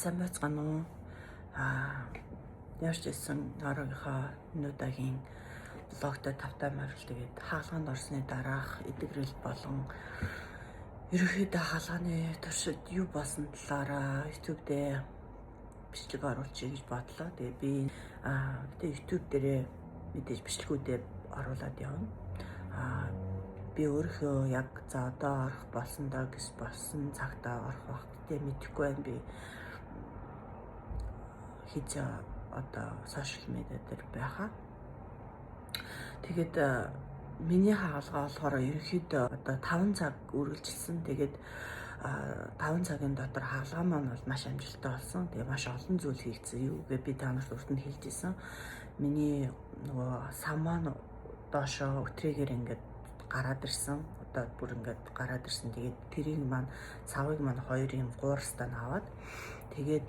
сайн байцгаана уу? Яаж ч гэсэн оройгийнхоо өнөөдрийн блогтой тавтай морил тэгээд хаалганд орсны дараах эдгэрэл болон ерөнхийдөө хаалганы туршид юу болсон талаараа YouTube дээр бичлэг оруулчихъя гэж бодлоо. Тэгээд би YouTube дээрээ мэдээж бичлэгүүдээ оруулаад явна. Би өөрийнхөө яг за одоо орох болсондоо гэс болсон цагтаа орох байх гэдэг мэдэхгүй байна. Би хийж одоо сошиал медиа дээр байхаа. Тэгээд миний хаалгаа болохоор ерөнхийдөө одоо 5 цаг үргэлжилсэн. Тэгээд 5 цагийн дотор хаалгаа маань бол маш амжилттай болсон. Тэгээд маш олон зүйл хийгдсэн. Юу гэ би та нарт урд нь хэлжсэн. Миний нөгөө сан маань доошоо өтрийгээр ингээд гараад ирсэн. Одоо бүр ингээд гараад ирсэн. Тэгээд тэрийг маань цавыг маань 2 юм гуурстаа аваад тэгээд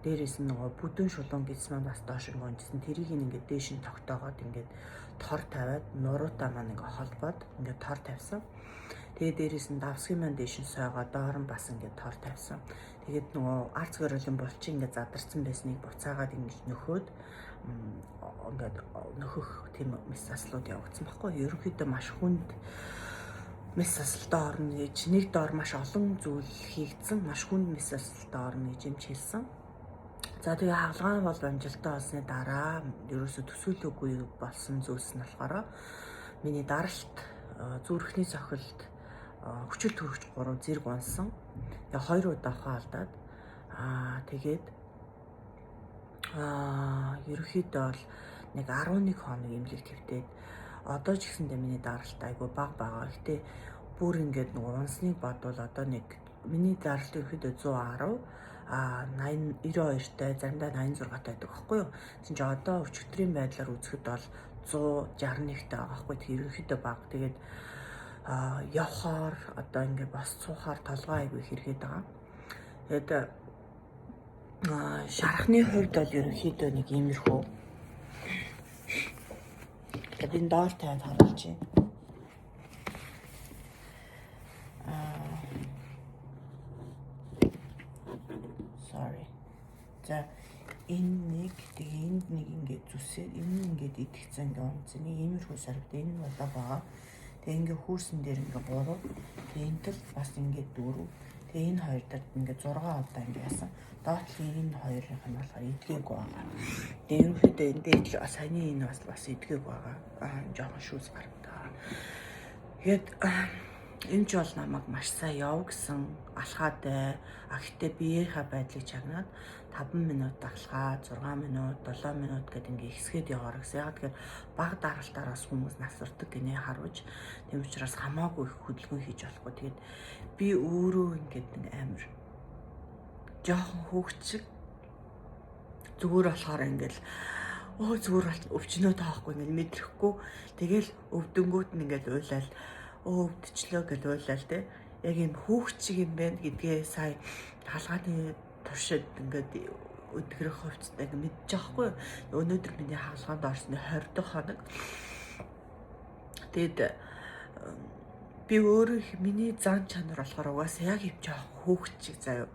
дээрээс нь нөгөө бүдүүн шулуун гэж маань бас доош ngонжсэн. Тэрийг ингээд дээш нь тогтоогоод ингээд тор тавиад нуруутай маань ингээд холбоод ингээд тор тавьсан. Тэгээд дээрээс нь давсгийн маань дээш нь сойгоо доор нь бас ингээд тор тавьсан. Тэгээд нөгөө арц гөрөлийн булчин ингээд задарсан байсныг буцаагаад ингээд нөхөөд ингээд нөхөх тийм мэс заслууд явагдсан баггүй. Ерөнхийдөө маш хүнд мэс засалтай орно гэж нэг доор маш олон зүйл хийгдсэн. Маш хүнд мэс засалтай орно гэж юм хэлсэн. За тэгээ хаалгаа бол амжилттай болсны дараа ерөөсө төсөөлөөгүй болсон зүйлс нь болохоор миний даралт зүрхний цохилт хүчил төрөгч 3 зэрэг унсан. Тэгээ 2 удаа хаалдаад тэгээд ерөөхдөө бол нэг 11 хоног эмнэлэг твтээд одоо ч гэсэндээ миний даралт айгүй бага байгаа. Гэтэ бүр ингээд нэг унсныг бодвол одоо нэг миний даралт ерөөхдөө 110 80 92-тай заримдаа 86-тай байдаг байхгүй юу. Тэгсэн чинь одоо өчигдрийн байдлаар үзэхэд бол 161-тай байгаа байхгүй. Тэр ерөөхдөө бага. Тэгээд явхаар одоо ингээд бас суухаар толгой айгүй хэрэгэд байгаа. Тэгээд шархны хувьд бол ерөнхийдөө нэг иймэрхүү. Тэгээд энэ доор тавьж харуулж байна. Sorry. За энэ нэг тэгээ энд нэг ингээд зүсээ энэ ингээд идэгцэн ингээд онцны иймэрхүү сарвд энэ нь удаа байгаа. Тэгээ ингээд хүүрсэн дээр ингээд 3. Тэгээ энэ тал бас ингээд 4. Тэгээ энэ хоёр дээр ингээд 6 удаа ингээд яасан. Доотлын энэ хоёрын нь болохоор идгээгүй байгаа. Тэгээ ерөнхийдөө энэ дээр саяны энэ бас идгээгүй байгаа. Жохон шүүс гардаг. Тэгээд энэ ч бол намайг маш сайн яв гэсэн алхаатай. Гэхдээ биеийнхаа байдлыг чагнаад 5 минут алхаа, 6 минут, 7 минут гэдэг ингээд ихсгээд яваар гэсэн. Яг тэгэхээр бага даралтаараас хүмүүс насвардаг гинэ харуулж. Тийм учраас хамаагүй их хөдөлгөөн хийж болохгүй. Тэгээд би өөрөө ингээд нэг амар жоохон хөөгчиг зүгээр болохоор ингээл зүгээр өвчнөө таахгүй ингээл мэдрэхгүй. Тэгэл өвдөнгүүт нь ингээл уйлал өвдчлөө гэж уйлал те. Яг юм хөөгчиг юм байна гэдгээ сая хаалганы туршид ингээд өдгөрөх хувцтай мэдчих жоохгүй. Өнөөдөр миний хаалганд орсны 20 дахь хоног. Тэгэд би өөрөө миний зан чанар болохоор угаасаа яг юм жоох хөөгчиг заяа.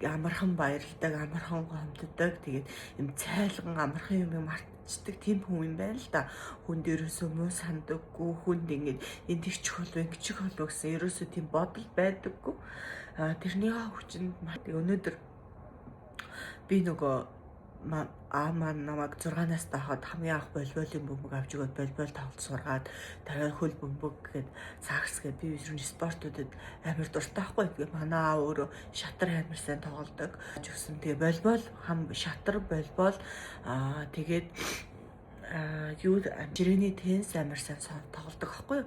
Амархан баярлдаг, амархан гомддог, тэгээд юм цайлган амархан юм мартчихдаг тийм хүн юм байна л да. Хүнд ерөөсөө муу сандаггүй, хүнд ингээд энэ чих болов, ингэчих болов гэсэн ерөөсөө тийм бодол байдаггүй. Тэрний хүчинд өнөөдөр би нөгөө маань намайг 6-наас тахад хамгийн анх волейболын бөмбөг авч өгөөд волейбол тоглолт сургаад дараа хөл бөмбөг гээд сакс гээд би ерөн спортуудад амар дуртай байхгүй. Тэгээ манай аа өөрөө шатар амар сайн тоглодог. Жигсэн тэгээ волейбол шатар волейбол тэгээд юу жиргэний теннис амар сайн тоглодог байхгүй.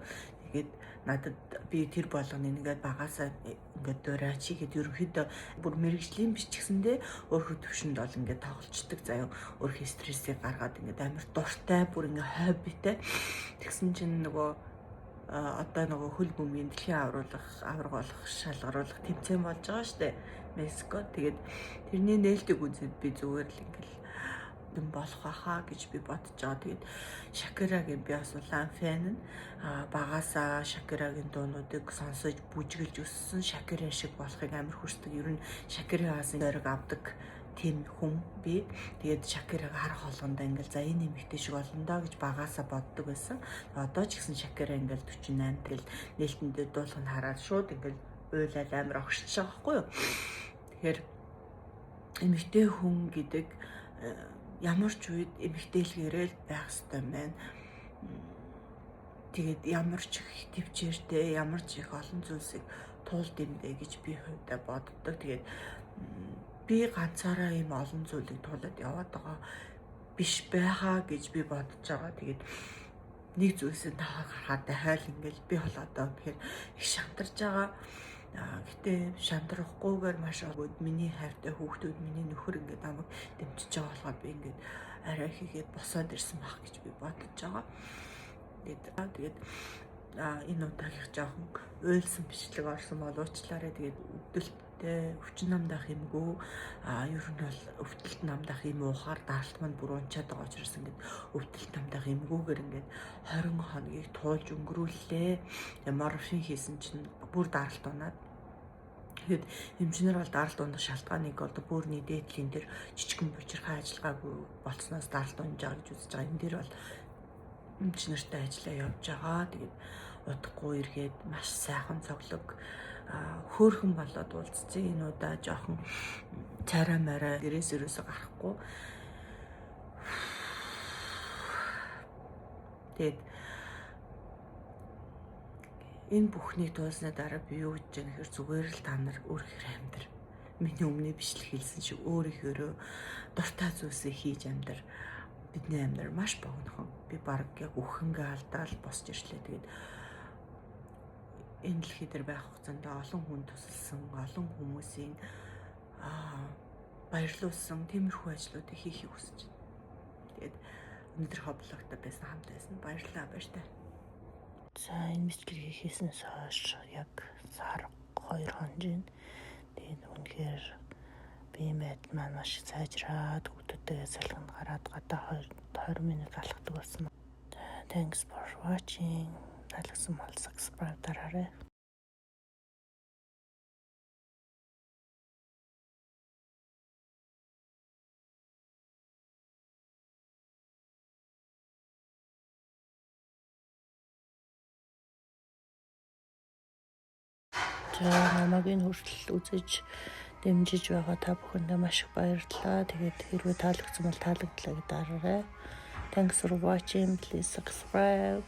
Тэгээд надад би тэр болгоны ингээд багасаа ингээд дуурайч ихэд ерөнхийдөө бүр мэрэгжлийн биш ч гэсэндээ өөрхөн төвшөнд бол ингээд тоглолцдог заяа. Өөрхөн стрессийг гаргаад ингээд амар дуртай бүр ингээд хоббитэй. Тэгсэн чинь нөгөө одоо нөгөө хөл бөмбөгийн дэлхийн аврагуулах шалгаруулах тэмцээн болж байгаа штэ Мексикод. Тэгээд тэрний нээлтийг үзээд би зүгээр л ингээд юм болох байхаа гэж би бодож байгаа. Тэгээд Шакирагийн би бас улаан фэн нь багасаа Шакирагийн дуунуудыг сонсож бүжгэлж өссөн, Шакира шиг болохыг амар хүсдэг. Ер нь Шакирагаас зориг авдаг тийм хүн би. Тэгээд Шакираг харах болгондоо ингээл за энэ нэмэгтэй шиг болно доо гэж багасаа боддог байсан. Одоо ч гэсэн Шакира ингээл 48 тэгэл нээлттэндээ дуулах нь хараад шууд ингээл уйлал амар огшиж байгаа байхгүй юу. Тэгэхээр эмэгтэй хүн гэдэг ямар ч үед эмэгтэйлгээрээ л байх ёстой юм байна. Тэгээд ямар ч их төвчээртэй, ямар ч их олон зүйлсийг туулд юм бэ гэж би хувьдаа боддог. Тэгээд би ганцаараа ийм олон зүйлийг туулаад яваад байгаа биш байхаа гэж би бодож байгаа. Тэгээд нэг зүйлсээ таваад харахад дахиад ингээл би бол одоо тэгэхээр их шантарж байгаа. Гэтэ шантрахгүйгээр маш огт миний хайртай хүүхдүүд, миний нөхөр ингээд намайг дэмжиж байгаа болохоор би ингээд арай хийгээд босоод ирсэн байх гэж би бодож байгаа. Тэгээд энэ удаагийнх жоохон уйлсан бичлэг орсон бол уучлаарай. Тэгээд өвдөлттэй, өвчин намдах юмгүй ер нь бол өвдөлт намдах юм уухаар даралт манд бүр унчаад байгаа учраас ингээд өвдөлт намдах юмгүйгээр ингээд 20 хоногийг туулж өнгөрүүллээ. Морфин хийсэн чинь бүр даралт унаад. Тэгэхэд эмчнэр бол даралт унах шалтгааныг одоо бүрний дээдлийн дээр жижигэн бужирхай ажиллагаагүй болсноос даралт унж байгаа гэж үзэж байгаа. Энэ дээр бол эмчнэртэй ажиллаа явж байгаа. Тэгээд удахгүй эргээд маш сайхан цоглог хөөрхөн болоод уулзсан. Энэ удаа жоохон царай марай гэрээс өрөөсө гарахгүй. Тэгээд энэ бүхнийг туулсны дараа би юу гэж яах гэхээр зүгээр л та нар өөрөөр амьдр. Миний өмнө бичлэг хэлсэн шиг өөрийнхөө дуртай зүйлсээ хийж амьдр. Бидний амьдрал маш богинохон. Би баг яг үхэнгээ алдаал босч ирлээ. Тэгээд энэ дэлхий дээр байх хугацаанд олон хүн тусалсан, олон хүмүүсийн баярлуулсан тиймэрхүү ажлуудыг хийхийг хүсэж байна. Тэгээд өнөөдөр хоблогтой байсан, хамт байсан. Баярлалаа, баяртай. За энэ бичлэгийг хийснээс хойш яг сар 2 хоног. Тэгээд үнэхээр бие мэд маань маш сайжраад хүүхдүүдээ салхинд гараад гадаа 20 минут алхдаг болсон. Thanks for watching. Таалагдсан бол subscribe дараарай. За намайг энэ хүртэл үзэж дэмжиж байгаа та бүхэндээ маш их баярлалаа. Тэгээд хэрвээ таалагдсан бол таалагдлаа гэж дараарай. Thanks for watching. Please subscribe.